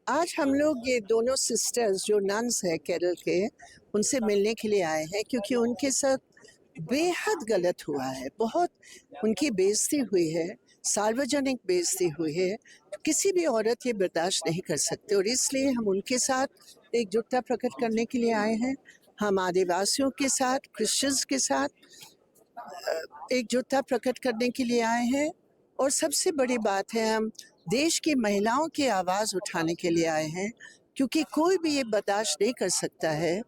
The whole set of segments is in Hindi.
आज हम लोग ये दोनों सिस्टर्स जो नन्स हैं केरल के, उनसे मिलने के लिए आए हैं क्योंकि उनके साथ बेहद गलत हुआ है। बहुत उनकी बेइज्जती हुई है, सार्वजनिक बेइज्जती हुई है। किसी भी औरत ये बर्दाश्त नहीं कर सकते और इसलिए हम उनके साथ एकजुटता प्रकट करने के लिए आए हैं। हम आदिवासियों के साथ, क्रिश्चियंस के साथ एकजुटता प्रकट करने के लिए आए हैं और सबसे बड़ी बात है, हम देश की महिलाओं की आवाज़ उठाने के लिए आए हैं क्योंकि कोई भी ये बर्दाश्त नहीं कर सकता है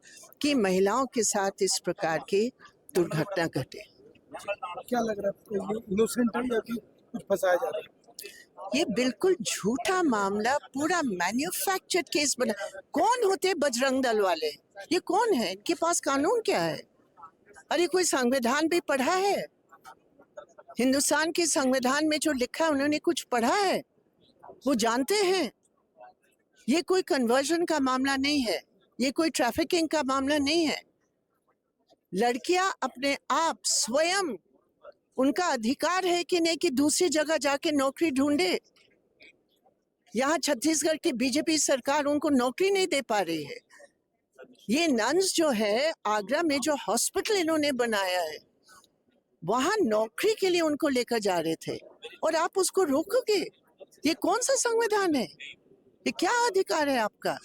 कि महिलाओं के साथ इस प्रकार की दुर्घटना घटे। क्या लग रहा है आपको, ये इनोसेंट है या कि कुछ फंसाया जा रहा है? ये बिल्कुल झूठा मामला, पूरा मैन्युफैक्चर्ड केस बना। कौन होते बजरंग दल वाले? ये कौन है? इनके पास कानून क्या है? अरे कोई संविधान भी पढ़ा है? हिंदुस्तान के संविधान में जो लिखा है उन्होंने कुछ पढ़ा है? वो जानते हैं ये कोई कन्वर्जन का मामला नहीं है, ये कोई ट्रैफिकिंग का मामला नहीं है। लड़कियां अपने आप स्वयं, उनका अधिकार है कि नहीं कि दूसरी जगह जाके नौकरी ढूंढे। यहाँ छत्तीसगढ़ की बीजेपी सरकार उनको नौकरी नहीं दे पा रही है। ये नन्स जो है, आगरा में जो हॉस्पिटल इन्होंने बनाया है, वहां नौकरी के लिए उनको लेकर जा रहे थे और आप उसको रोकोगे? ये कौन सा संविधान है? ये क्या अधिकार है आपका?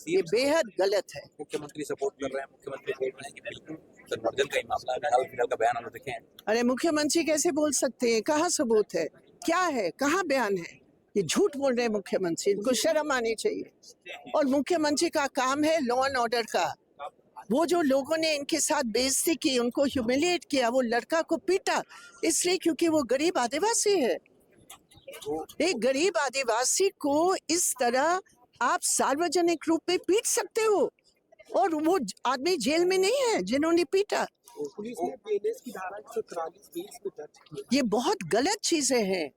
ये बेहद गलत है। मुख्यमंत्री सपोर्ट कर रहे हैं, मुख्यमंत्री बोल रहे हैं कि बिल्कुल कन्वर्जन का ही मामला है। हाल फिलहाल का बयान हम देखे हैं। अरे मुख्यमंत्री कैसे बोल सकते हैं? कहाँ सबूत है? क्या है? कहाँ बयान है? ये झूठ बोल रहे हैं मुख्यमंत्री। इनको शर्म आनी चाहिए। और मुख्यमंत्री का काम है लॉ एंड ऑर्डर का। वो जो लोगों ने इनके साथ बेइज्जती की, उनको ह्यूमिलिएट किया, वो लड़का को पीटा इसलिए क्योंकि वो गरीब आदिवासी है। एक गरीब आदिवासी को इस तरह आप सार्वजनिक रूप में पीट सकते हो और वो आदमी जेल में नहीं है जिन्होंने पीटा। पुलिस ने बीएनएस की धारा 143 को दर्ज किया। ये बहुत गलत चीजें हैं।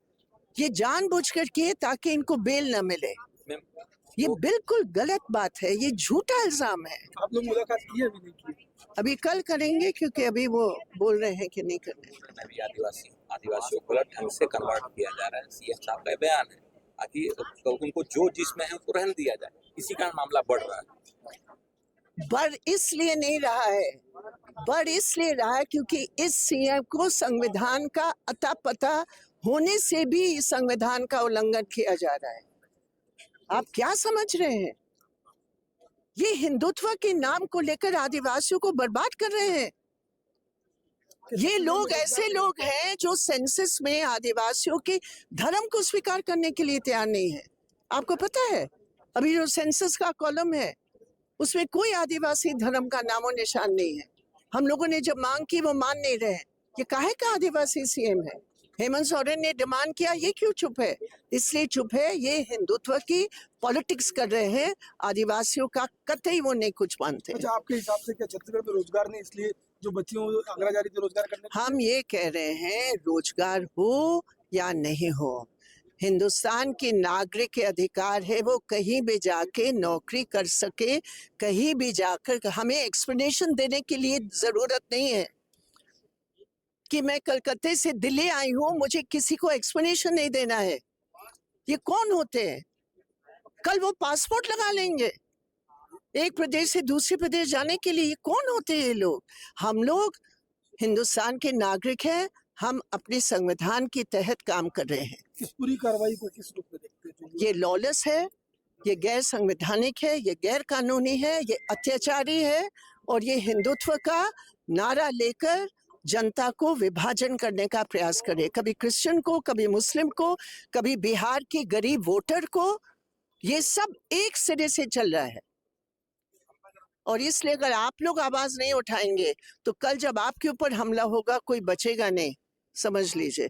ये जानबूझकर किए ताकि इनको बेल न मिले। ये बिल्कुल गलत बात है, ये झूठा इल्जाम है। आप लोग मुलाकात की अभी नहीं की? अभी कल करेंगे क्योंकि अभी वो बोल रहे हैं कि नहीं करने। भी आदिवासियों को गलत ढंग से कन्वर्ट किया जा रहा है, सीएम साहब का बयान है ताकि तो उनको जो जिसमें है उसको रहने दिया जाए। इसी कारण मामला बढ़ रहा है। बढ़ इसलिए नहीं रहा है, बढ़ इसलिए रहा है क्योंकि इस सीएम को संविधान का अता पता होने से भी इस संविधान का उल्लंघन किया जा रहा है। आप क्या समझ रहे हैं? ये हिंदुत्व के नाम को लेकर आदिवासियों को बर्बाद कर रहे हैं। ये लोग ऐसे लोग हैं जो सेंसस में आदिवासियों के धर्म को स्वीकार करने के लिए तैयार नहीं है। आपको पता है, अभी जो सेंसस का कॉलम है उसमें कोई आदिवासी धर्म का नामो निशान नहीं है। हम लोगों ने जब मांग की वो मान नहीं रहे। ये काहे का आदिवासी सीएम है? हेमंत सोरेन ने डिमांड किया, ये क्यों चुप है? इसलिए चुप है, ये हिंदुत्व की पॉलिटिक्स कर रहे हैं। आदिवासियों का कतई वो नहीं कुछ मानते। अच्छा, आपके हिसाब से क्या छत्तीसगढ़ में रोजगार नहीं, इसलिए जो बच्चियों आगरा जा रही थी रोजगार करने? हम ये कह रहे हैं, रोजगार हो या नहीं हो, हिंदुस्तान के नागरिक के अधिकार है वो कहीं भी जाके नौकरी कर सके। कहीं भी जाकर हमें एक्सप्लेनेशन देने के लिए जरूरत नहीं है कि मैं कलकत्ते से दिल्ली आई हूं, मुझे किसी को एक्सप्लेनेशन नहीं देना है। ये कौन होते हैं? कल वो पासपोर्ट लगा लेंगे एक प्रदेश से दूसरे प्रदेश जाने के लिए। ये कौन होते हैं ये लोग? हम लोग हिंदुस्तान के नागरिक हैं, हम अपने संविधान के तहत काम कर रहे हैं। इस पूरी कार्रवाई को किस रूप में देखते हैं? ये लॉलेस है, ये गैर संवैधानिक है, ये गैर कानूनी है, ये अत्याचारी है और ये हिंदुत्व का नारा लेकर जनता को विभाजन करने का प्रयास करे। कभी क्रिश्चियन को, कभी मुस्लिम को, कभी बिहार के गरीब वोटर को। ये सब एक सिरे से चल रहा है और इसलिए अगर आप लोग आवाज नहीं उठाएंगे तो कल जब आपके ऊपर हमला होगा कोई बचेगा नहीं, समझ लीजिए।